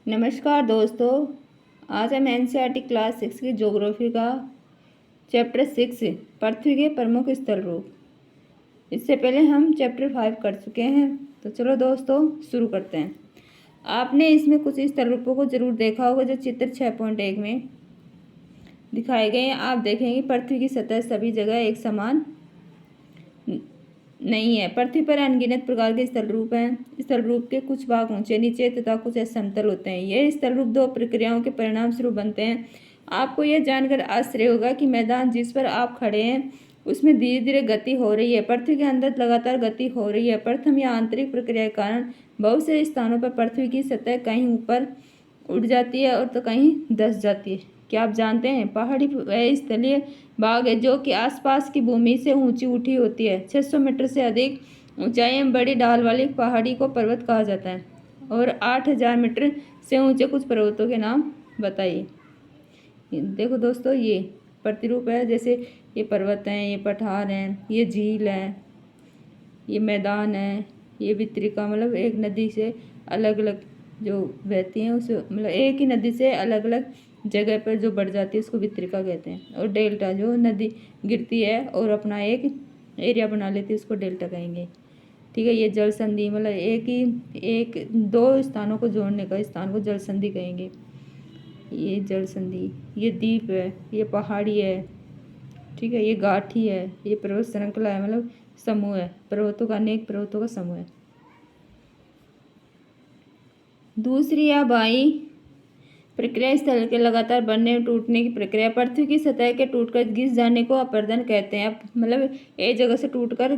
नमस्कार दोस्तों। आज हम एनसीईआरटी क्लास 6 की ज्योग्राफी का चैप्टर 6 पृथ्वी के प्रमुख स्थल रूप। इससे पहले हम चैप्टर 5 कर चुके हैं। तो चलो दोस्तों शुरू करते हैं। आपने इसमें कुछ स्थल रूपों को जरूर देखा होगा जो चित्र 6.1 में दिखाए गए हैं। आप देखेंगे पृथ्वी की सतह सभी जगह एक समान नहीं है। पृथ्वी पर अनगिनत प्रकार के स्थल रूप हैं। स्थल रूप के कुछ भाग ऊंचे नीचे तथा कुछ समतल होते हैं। ये स्थल रूप दो प्रक्रियाओं के परिणाम स्वरूप बनते हैं। आपको यह जानकर आश्चर्य होगा कि मैदान जिस पर आप खड़े हैं उसमें धीरे धीरे गति हो रही है। पृथ्वी के अंदर लगातार गति हो रही है। प्रथम या आंतरिक प्रक्रिया के कारण बहुत से स्थानों पर पृथ्वी की सतह कहीं ऊपर उठ जाती है और तो कहीं धंस जाती है। क्या आप जानते हैं पहाड़ी वह स्थलीय भाग है जो कि आसपास की भूमि से ऊंची उठी होती है। 600 मीटर से अधिक ऊंचाई में बड़ी ढाल वाली पहाड़ी को पर्वत कहा जाता है। और 8000 मीटर से ऊंचे कुछ पर्वतों के नाम बताइए। देखो दोस्तों, ये प्रतिरूप है। जैसे ये पर्वत हैं, ये पठार हैं, ये झील है, ये मैदान है, ये वितरिका मतलब एक नदी से अलग अलग जो बहती हैं उस मतलब एक ही नदी से अलग अलग जगह पर जो बढ़ जाती है उसको वितरिका कहते हैं। और डेल्टा जो नदी गिरती है और अपना एक एरिया बना लेती है उसको डेल्टा कहेंगे। ठीक है। ये जल संधि मतलब एक दो स्थानों को जोड़ने का स्थान को जल संधि कहेंगे। ये जल संधि, ये द्वीप है, ये पहाड़ी है। ठीक है। ये गाठी है, ये पर्वत श्रृंखला है मतलब समूह है पर्वतों का, अनेक पर्वतों का समूह है। दूसरी या बाई प्रक्रिया स्थल के लगातार बनने और टूटने की प्रक्रिया। पृथ्वी की सतह के टूटकर घिस जाने को अपरदन कहते हैं। मतलब एक जगह से टूटकर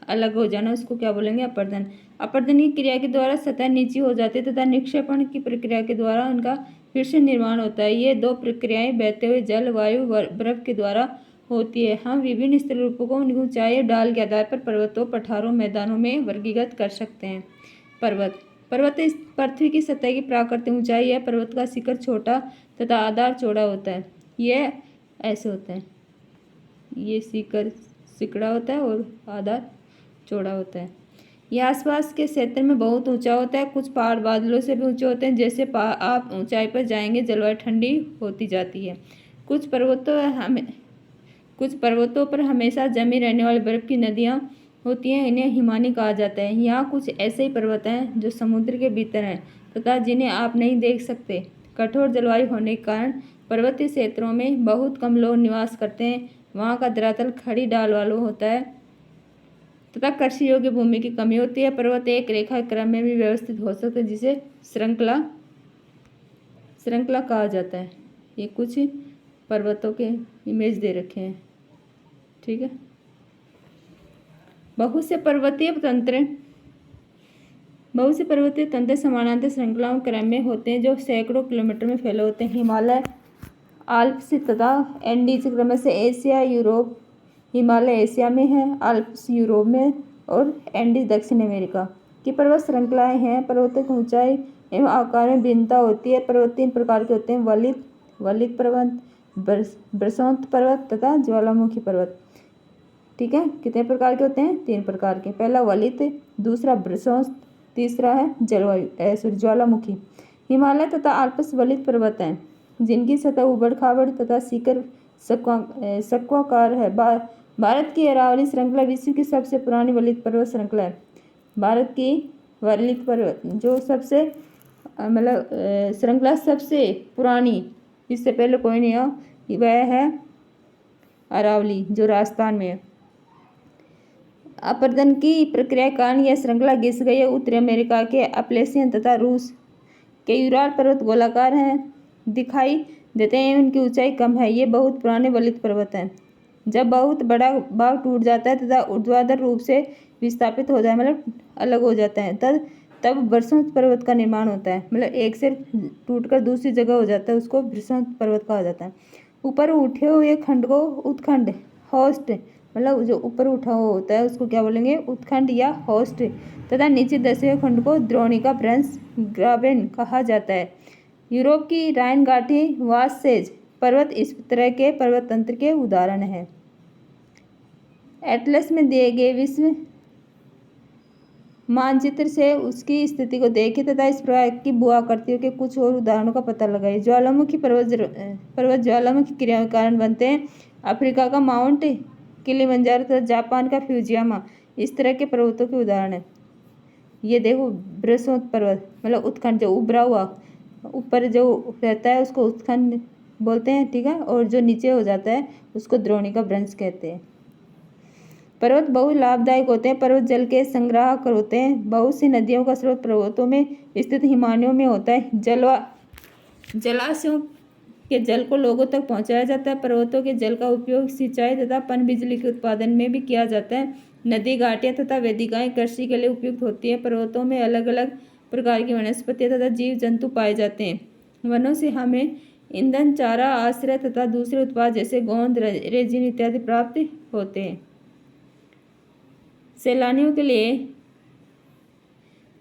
अलग हो जाना उसको क्या बोलेंगे? अपरदन। अपरदन की क्रिया के द्वारा सतह नीची हो जाती है तथा निक्षेपण की प्रक्रिया के द्वारा उनका फिर से निर्माण होता है। ये दो प्रक्रियाएं बहते हुए जल, वायु, बर्फ के द्वारा होती है। हम विभिन्न स्थल रूपों को उनकी ऊंचाई और ढाल के आधार पर पर्वतों, पठारों, मैदानों में वर्गीकृत कर सकते हैं। पर्वत इस पृथ्वी की सतह की प्राकृतिक ऊंचाई है। पर्वत का शिखर छोटा तथा आधार चौड़ा होता है। यह ऐसे होता है, ये शिखर सिकड़ा होता है और आधार चौड़ा होता है। यह आसपास के क्षेत्र में बहुत ऊंचा होता है। कुछ पहाड़ बादलों से भी ऊंचे होते हैं। जैसे आप ऊंचाई पर जाएंगे जलवायु ठंडी होती जाती है। कुछ पर्वतों पर हमेशा जमी रहने वाली बर्फ की नदियाँ होती हैं। इन्हें हिमानी कहा जाता है। यहाँ कुछ ऐसे ही पर्वत हैं जो समुद्र के भीतर हैं तथा जिन्हें आप नहीं देख सकते। कठोर जलवायु होने के कारण पर्वतीय क्षेत्रों में बहुत कम लोग निवास करते हैं। वहाँ का धरातल खड़ी ढाल वाला होता है तथा कृषि योग्य भूमि की कमी होती है। पर्वत एक रेखा क्रम में भी व्यवस्थित हो सकते हैं जिसे श्रृंखला कहा जाता है। ये कुछ पर्वतों के इमेज दे रखे हैं। ठीक है। बहुत से पर्वतीय तंत्र समानांतर श्रृंखलाओं क्रम में होते हैं जो सैकड़ों किलोमीटर में फैले होते हैं। हिमालय, आल्प्स तथा एंडीज क्रम से एशिया, यूरोप। हिमालय एशिया में है, आल्प्स यूरोप में और एंडीज दक्षिण अमेरिका की पर्वत श्रृंखलाएं हैं। पर्वतों की ऊंचाई एवं आकार में भिन्नता होती है। पर्वत तीन प्रकार के होते हैं: वलित पर्वत, बृहस्पति पर्वत तथा ज्वालामुखी पर्वत। ठीक है। कितने प्रकार के होते हैं? 3 प्रकार के। पहला वलित, दूसरा बृहस्पति, तीसरा है ज्वालामुखी। हिमालय तथा आल्प्स वलित पर्वत हैं जिनकी सतह उबड़ खाबड़ तथा शिखर शंक्वाकार है। भारत की अरावली श्रृंखला विश्व की सबसे पुरानी वलित पर्वत श्रृंखला है। भारत की वलित पर्वत जो सबसे श्रृंखला सबसे पुरानी, इससे पहले कोई नहीं हो, वह है अरावली जो राजस्थान में है। अपरदन की प्रक्रिया के कारण यह श्रृंखला घिस गई है। उत्तरी अमेरिका के अपलेशियन तथा रूस के यूराल पर्वत गोलाकार हैं दिखाई देते हैं। उनकी ऊंचाई कम है। ये बहुत पुराने वलित पर्वत हैं। जब बहुत बड़ा भाग टूट जाता है तथा ऊर्ध्वाधर रूप से विस्थापित हो जाए मतलब अलग हो जाता है तब बृहस्पति पर्वत का निर्माण होता है। मतलब एक से टूटकर दूसरी जगह हो जाता है, उसको बृहस्पति पर्वत कहा जाता है। ऊपर उठे हुए खंड को उत्खंड, होस्ट मतलब जो ऊपर उठा हुआ होता है उसको क्या बोलेंगे? उत्खंड या होस्ट तथा नीचे दसे हुए खंड को द्रोणिका, ब्रंश, ग्राबेन कहा जाता है। यूरोप की राइन गाठी, वाससेज पर्वत इस तरह के पर्वत तंत्र के उदाहरण हैं। एटलस में दिए गए विश्व मानचित्र से उसकी स्थिति को देखें तथा इस प्रकार की भूआकृतियों के कुछ और उदाहरणों का पता लगाएं। ज्वालामुखी पर्वत ज्वालामुखी क्रियाओं के कारण बनते हैं। अफ्रीका का माउंट किलिमंजारो तथा जापान का फ्यूजियामा इस तरह के पर्वतों के उदाहरण हैं। ये देखो ब्रसोत पर्वत मतलब उत्खंड, जो उभरा हुआ ऊपर जो रहता है उसको उत्खंड बोलते हैं, ठीक है, और जो नीचे हो जाता है उसको द्रोणिका भ्रंश कहते हैं। पर्वत बहुत लाभदायक होते हैं। पर्वत जल के संग्राहक होते हैं। बहुत सी नदियों का स्रोत पर्वतों में स्थित हिमालयों में होता है। जलाशयों के जल को लोगों तक पहुंचाया जाता है। पर्वतों के जल का उपयोग सिंचाई तथा पनबिजली के उत्पादन में भी किया जाता है। नदी, घाटियां तथा वेदिकाएं कृषि के लिए उपयुक्त होती हैं। पर्वतों में अलग अलग प्रकार की वनस्पतियां तथा जीव जंतु पाए जाते हैं। वनों से हमें ईंधन, चारा, आश्रय तथा दूसरे उत्पाद जैसे गोंद, रेजिन इत्यादि प्राप्त होते हैं। सैलानियों के लिए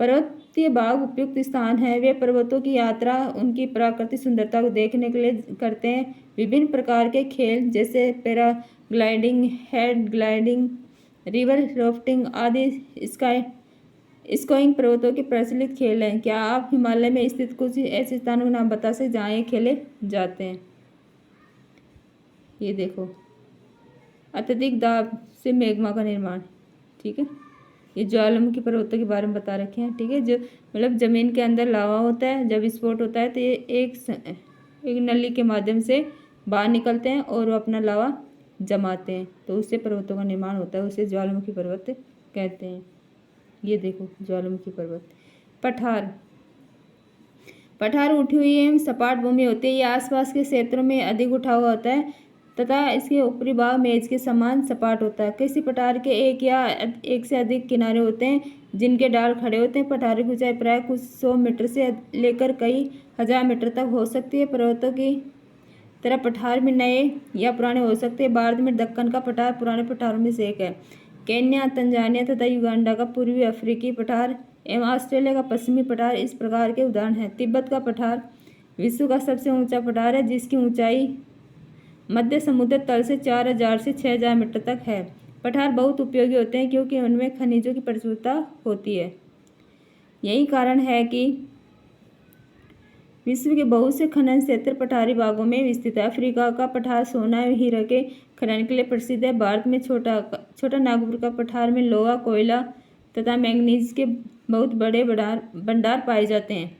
पर्वतीय भाग उपयुक्त स्थान है। वे पर्वतों की यात्रा उनकी प्राकृतिक सुंदरता को देखने के लिए करते हैं। विभिन्न प्रकार के खेल जैसे paragliding, head gliding, river rafting आदि स्कीइंग पर्वतों के प्रचलित खेल हैं। क्या आप हिमालय में स्थित कुछ ऐसे स्थानों के नाम बता सकते जहाँ ये खेले जाते हैं? ये देखो, अत्यधिक दाब से मैग्मा का निर्माण, ठीक है। ये ज्वालामुखी पर्वतों के बारे में बता रखे हैं, ठीक है। जो मतलब जमीन के अंदर लावा होता है, जब विस्फोट होता है तो ये एक नली के माध्यम से बाहर निकलते हैं और वो अपना लावा जमाते हैं, तो उससे पर्वतों का निर्माण होता है। उसे ज्वालामुखी पर्वत कहते हैं। ये देखो ज्वालामुखी पर्वत। पठार उठी हुई एवं सपाट भूमि होती है। ये आसपास के क्षेत्रों में अधिक उठा हुआ होता है तथा इसके ऊपरी भाग मेज के समान सपाट होता है। किसी पठार के एक या एक से अधिक किनारे होते हैं जिनके डाल खड़े होते हैं। पठार की ऊंचाई प्राय कुछ 100 मीटर से लेकर कई हजार मीटर तक हो सकती है। पर्वतों की तरह पठार भी नए या पुराने हो सकते हैं। भारत में दक्कन का पठार पुराने पठारों में से एक है। केन्या, तंजानिया तथा युगांडा का पूर्वी अफ्रीकी पठार एवं ऑस्ट्रेलिया का पश्चिमी पठार इस प्रकार के उदाहरण हैं। तिब्बत का पठार विश्व का सबसे ऊंचा पठार है, जिसकी ऊंचाई मध्य समुद्र तल से 4000 से 6000 मीटर तक है। पठार बहुत उपयोगी होते हैं क्योंकि उनमें खनिजों की प्रचुरता होती है। यही कारण है कि विश्व के बहुत से खनन क्षेत्र पठारी भागों में स्थित है। अफ्रीका का पठार सोना एवं हीरा के खनन के लिए प्रसिद्ध है। भारत में छोटा नागपुर का पठार में लोहा, कोयला तथा मैंगनीज के बहुत बड़े भंडार पाए जाते हैं।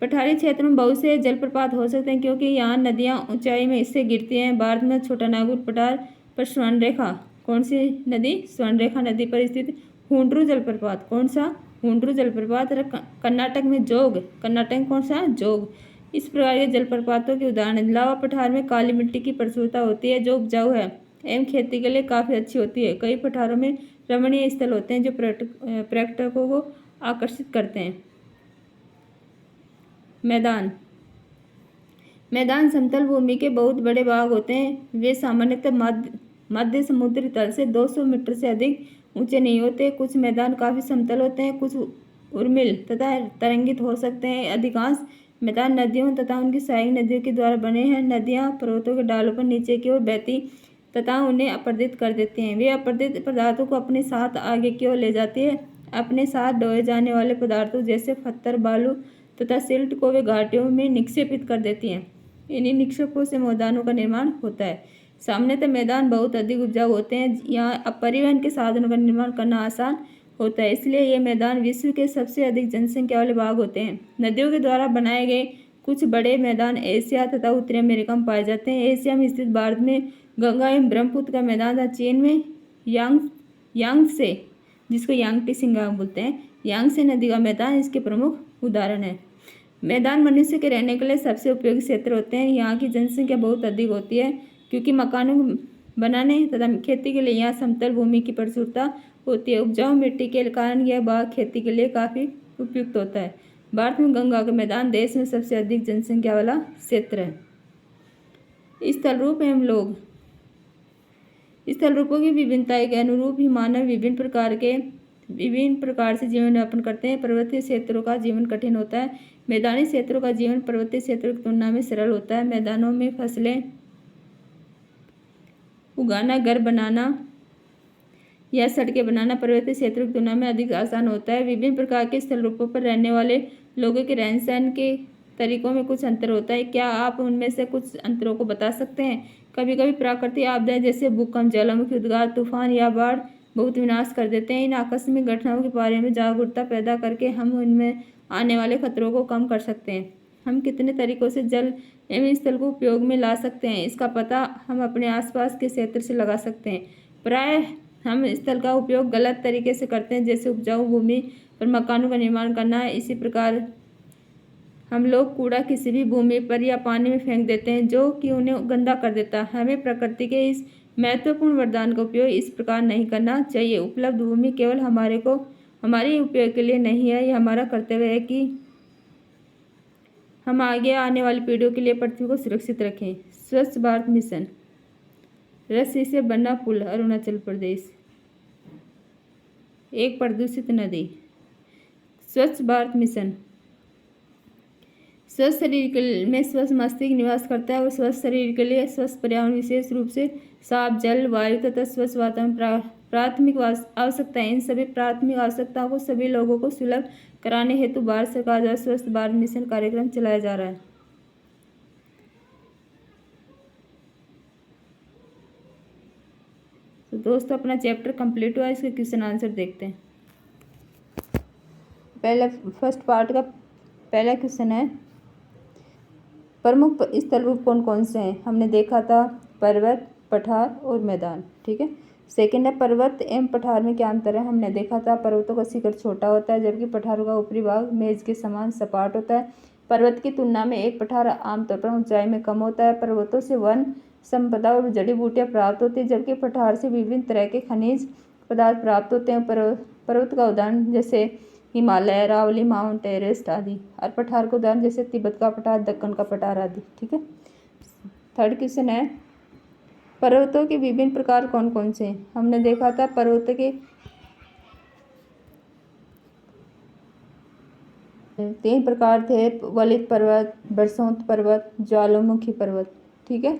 पठारी क्षेत्र में बहुत से जलप्रपात हो सकते हैं क्योंकि यहाँ नदियाँ ऊंचाई में इससे गिरती हैं। भारत में छोटा नागपुर पठार पर स्वर्णरेखा, कौन सी नदी? स्वर्णरेखा नदी पर स्थित हुंड्रू जलप्रपात, कौन सा? हुंड्रू जलप्रपात। कर्नाटक में जोग, कर्नाटक में कौन सा? जोग। इस प्रकार के जलप्रपातों के उदाहरण। लावा पठार में काली मिट्टी की प्रचुरता होती है जो उपजाऊ है एवं खेती के लिए काफ़ी अच्छी होती है। कई पठारों में रमणीय स्थल होते हैं जो पर्यटकों को आकर्षित करते हैं। मैदान समतल भूमि के बहुत बड़े भाग होते हैं। वे सामान्यतः मध्य समुद्री तल से 200 मीटर से अधिक ऊंचे नहीं होते। कुछ मैदान काफ़ी समतल होते हैं, कुछ उर्मिल तथा तरंगित हो सकते हैं। अधिकांश मैदान नदियों तथा उनकी सहायक नदियों के द्वारा बने हैं। नदियाँ पर्वतों के डालों पर नीचे की ओर बहती तथा उन्हें अपरदित कर देती हैं। वे अपरदित पदार्थों को अपने साथ आगे की ओर ले जाती है। अपने साथ ढोए जाने वाले पदार्थों जैसे पत्थर, बालू तथा सिल्ट को वे घाटियों में निक्षेपित कर देती हैं। इन्हीं निक्षेपों से मैदानों का निर्माण होता है। सामान्यतः मैदान बहुत अधिक उपजाऊ होते हैं। यहाँ परिवहन के साधनों का निर्माण करना आसान होता है, इसलिए ये मैदान विश्व के सबसे अधिक जनसंख्या वाले भाग होते हैं। नदियों के द्वारा बनाए गए कुछ बड़े मैदान एशिया तथा उत्तरी अमेरिका में पाए जाते हैं। एशिया में स्थित भारत में गंगा एवं ब्रह्मपुत्र का मैदान था। चीन में यांगत्से, जिसको यांगटी सिंगांग बोलते हैं, यांगत्से नदी का मैदान इसके प्रमुख उदाहरण है। मैदान मनुष्य के रहने के लिए सबसे उपयोगी क्षेत्र होते हैं। यहाँ की जनसंख्या बहुत अधिक होती है क्योंकि मकानों बनाने तथा खेती के लिए यहाँ समतल भूमि की प्रचुरता होती है। उपजाऊ मिट्टी के कारण यह भाग खेती के लिए काफ़ी उपयुक्त होता है। भारत में गंगा का मैदान देश में सबसे अधिक जनसंख्या वाला क्षेत्र है। स्थल रूप एवं लोग। स्थल रूपों की विभिन्नता के अनुरूप ही मानव विभिन्न प्रकार से जीवन यापन करते हैं। पर्वतीय क्षेत्रों का जीवन कठिन होता है। मैदानी क्षेत्रों का जीवन पर्वतीय क्षेत्रों की तुलना में सरल होता है। मैदानों में फसलें उगाना, घर बनाना या सड़कें बनाना पर्वतीय क्षेत्रों की तुलना में अधिक आसान होता है। विभिन्न प्रकार के स्थल रूपों पर रहने वाले लोगों के रहन सहन के तरीकों में कुछ अंतर होता है। क्या आप उनमें से कुछ अंतरों को बता सकते हैं? कभी कभी प्राकृतिक आपदाएं जैसे भूकंप, ज्वालामुखी, उद्गार, तूफान या बाढ़ बहुत विनाश कर देते हैं। इन आकस्मिक घटनाओं के बारे में जागरूकता पैदा करके हम उनमें आने वाले खतरों को कम कर सकते हैं। हम कितने तरीकों से जल एवं स्थल को उपयोग में ला सकते हैं, इसका पता हम अपने आसपास के क्षेत्र से लगा सकते हैं। प्रायः हम स्थल का उपयोग गलत तरीके से करते हैं, जैसे उपजाऊ भूमि पर मकानों का निर्माण करना है। इसी प्रकार हम लोग कूड़ा किसी भी भूमि पर या पानी में फेंक देते हैं, जो कि उन्हें गंदा कर देता है। हमें प्रकृति के इस महत्वपूर्ण वरदान का उपयोग इस प्रकार नहीं करना चाहिए। उपलब्ध भूमि केवल हमारे उपयोग के लिए नहीं है, यह हमारा कर्तव्य है कि हम आगे आने वाली पीढ़ियों के लिए पृथ्वी को सुरक्षित रखें। स्वच्छ भारत मिशन, रस्सी से बना पुल, अरुणाचल प्रदेश। एक प्रदूषित नदी। स्वच्छ भारत मिशन स्वस्थ शरीर में स्वस्थ मस्तिष्क निवास करता है और स्वस्थ शरीर के लिए स्वस्थ पर्यावरण, विशेष रूप से साफ जल, वायु तथा स्वच्छ वातावरण प्राथमिक आवश्यकताएं। इन सभी प्राथमिक आवश्यकताओं को सभी लोगों को सुलभ कराने हेतु भारत सरकार द्वारा स्वच्छ भारत मिशन कार्यक्रम चलाया जा रहा है। तो दोस्तों, अपना चैप्टर कंप्लीट हुआ, इसके क्वेश्चन आंसर देखते हैं। पहला फर्स्ट पार्ट का पहला क्वेश्चन है, प्रमुख स्थल रूप कौन कौन से हैं? हमने देखा था पर्वत, पठार और मैदान। ठीक है। सेकंड है, पर्वत एवं पठार में क्या अंतर है? हमने देखा था पर्वतों का शिखर छोटा होता है, जबकि पठारों का ऊपरी भाग मेज के समान सपाट होता है। पर्वत की तुलना में एक पठार आमतौर पर ऊंचाई में कम होता है। पर्वतों से वन संपदा और जड़ी बूटियां प्राप्त होती है, जबकि पठार से विभिन्न तरह के खनिज पदार्थ प्राप्त होते हैं। पर्वत का उदाहरण जैसे हिमालय, अरावली, माउंट एवरेस्ट आदि, और पठार का उदाहरण जैसे तिब्बत का पठार, दक्कन का पठार आदि। ठीक है। थर्ड क्वेश्चन है, पर्वतों के विभिन्न प्रकार कौन कौन से हैं? हमने देखा था पर्वतों के 3 प्रकार थे, वलित पर्वत, बरसोत पर्वत, ज्वालामुखी पर्वत। ठीक है।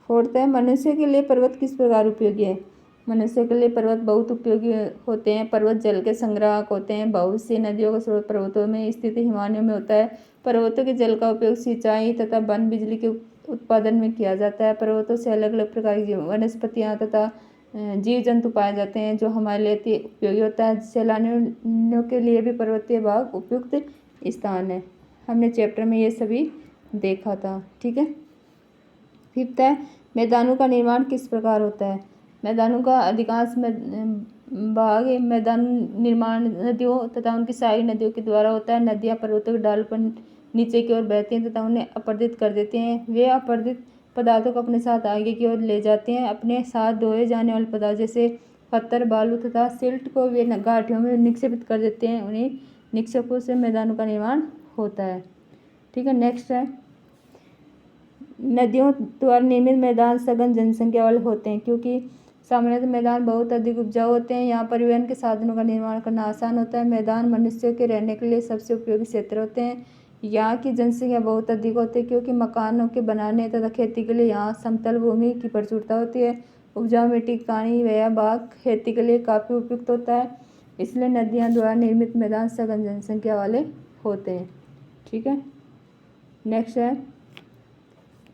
फोर्थ है, मनुष्य के लिए पर्वत किस प्रकार उपयोगी है? मनुष्य के लिए पर्वत बहुत उपयोगी होते हैं। पर्वत जल के संग्राहक होते हैं। बहुत सी नदियों का स्रोत पर्वतों में स्थित हिमालयों में होता है। पर्वतों के जल का उपयोग सिंचाई तथा वन बिजली के उत्पादन में किया जाता है। पर्वतों से अलग अलग प्रकार की वनस्पतियाँ तथा जीव जंतु पाए जाते हैं, जो हमारे लिए उपयोगी होता है। सैलानियों के लिए भी पर्वतीय भाग उपयुक्त स्थान है। हमने चैप्टर में ये सभी देखा था। ठीक है। फिफ्थ है, मैदानों का निर्माण किस प्रकार होता है? मैदानों का अधिकांश भाग मैदान निर्माण नदियों तथा उनकी सहायक नदियों के द्वारा होता है। नदियाँ पर्वतों के ढाल पर नीचे की ओर बहती हैं तथा उन्हें अपरदित कर देती हैं। वे अपरदित पदार्थों को अपने साथ आगे की ओर ले जाते हैं। अपने साथ ढोए जाने वाले पदार्थ जैसे पत्थर, बालू तथा सिल्ट को वे घाटियों में निक्षेपित कर देते हैं। उन्हीं निक्षेपों से मैदानों का निर्माण होता है। ठीक है। नेक्स्ट है, नदियों द्वारा निर्मित मैदान सघन जनसंख्या वाले होते हैं, क्योंकि सामान्यतः मैदान बहुत अधिक उपजाऊ होते हैं। यहाँ परिवहन के साधनों का निर्माण करना आसान होता है। मैदान मनुष्यों के रहने के लिए सबसे उपयोगी क्षेत्र होते हैं। यहाँ की जनसंख्या बहुत अधिक होती है, क्योंकि मकानों के बनाने तथा खेती के लिए यहाँ समतल भूमि की प्रचुरता होती है। उपजाऊ मिट्टी, पानी व बाग खेती के लिए काफ़ी उपयुक्त होता है, इसलिए नदियाँ द्वारा निर्मित मैदान सघन जनसंख्या वाले होते हैं। ठीक है। नेक्स्ट है,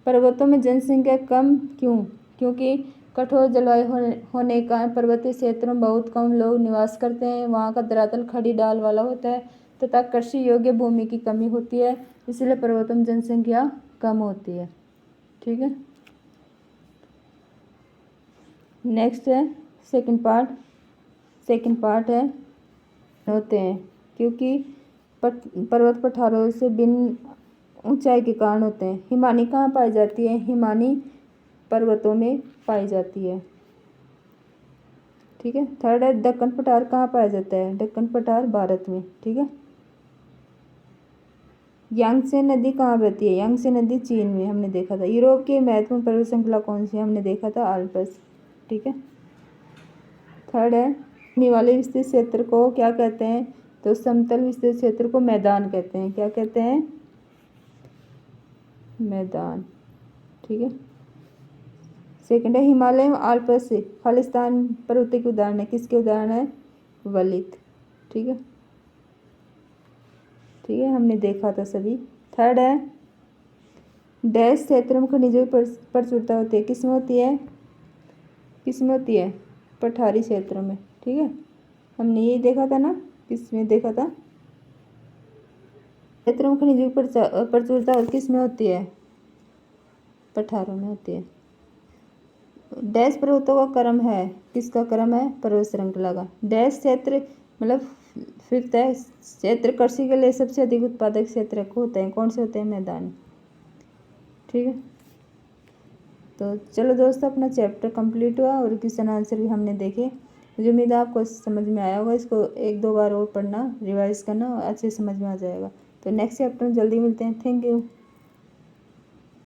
पर्वतों में जनसंख्या कम क्यों? क्योंकि कठोर जलवायु होने के कारण पर्वतीय क्षेत्रों में बहुत कम लोग निवास करते हैं। वहाँ का धरातल खड़ी ढाल वाला होता है तथा कृषि योग्य भूमि की कमी होती है, इसलिए पर्वतों में जनसंख्या कम होती है। ठीक है। नेक्स्ट है सेकंड पार्ट है, होते हैं क्योंकि पर्वत पठारों से भिन्न ऊंचाई के कारण होते हैं। हिमानी कहाँ पाई जाती है? हिमानी पर्वतों में पाई जाती है। ठीक है। थर्ड है, दक्कन पठार कहाँ पाया जाता है? दक्कन पठार भारत में। ठीक है। यांगत्से नदी कहाँ बहती है? यांगत्से नदी चीन में, हमने देखा था। यूरोप की महत्वपूर्ण पर्वत श्रृंखला कौन सी है? हमने देखा था आल्प्स। ठीक है। थर्ड है, निवाले विस्तृत क्षेत्र को क्या कहते हैं? तो समतल विस्तृत क्षेत्र को मैदान कहते हैं। क्या कहते हैं? मैदान। ठीक है। सेकंड है हिमालय आल्प्स खालिस्तान पर्वतों के उदाहरण है, किसके उदाहरण है? वलित। ठीक है, ठीक है, हमने देखा था सभी। थर्ड है डैश क्षेत्र में खनिजों की प्रचुरता होती है, किसमें होती है? किसमें होती है? पठारी क्षेत्र में। ठीक है, हमने यही देखा था ना, किसमें देखा था? क्षेत्र में खनिजों की प्रचुरता किसमें होती है? पठारों में होती है। डैश पर्वतों का क्रम है, किसका क्रम है? पर्वत श्रृंखला का। डैश क्षेत्र मतलब फिफ्थ है क्षेत्र कृषि के लिए सबसे अधिक उत्पादक क्षेत्र होते हैं, कौन से होते हैं? मैदान। ठीक है, तो चलो दोस्तों, अपना चैप्टर कंप्लीट हुआ और क्वेश्चन आंसर भी हमने देखे। मुझे उम्मीद है आपको समझ में आया होगा। इसको एक दो बार और पढ़ना, रिवाइज करना, अच्छे समझ में आ जाएगा। तो नेक्स्ट चैप्टर में जल्दी मिलते हैं। Thank you.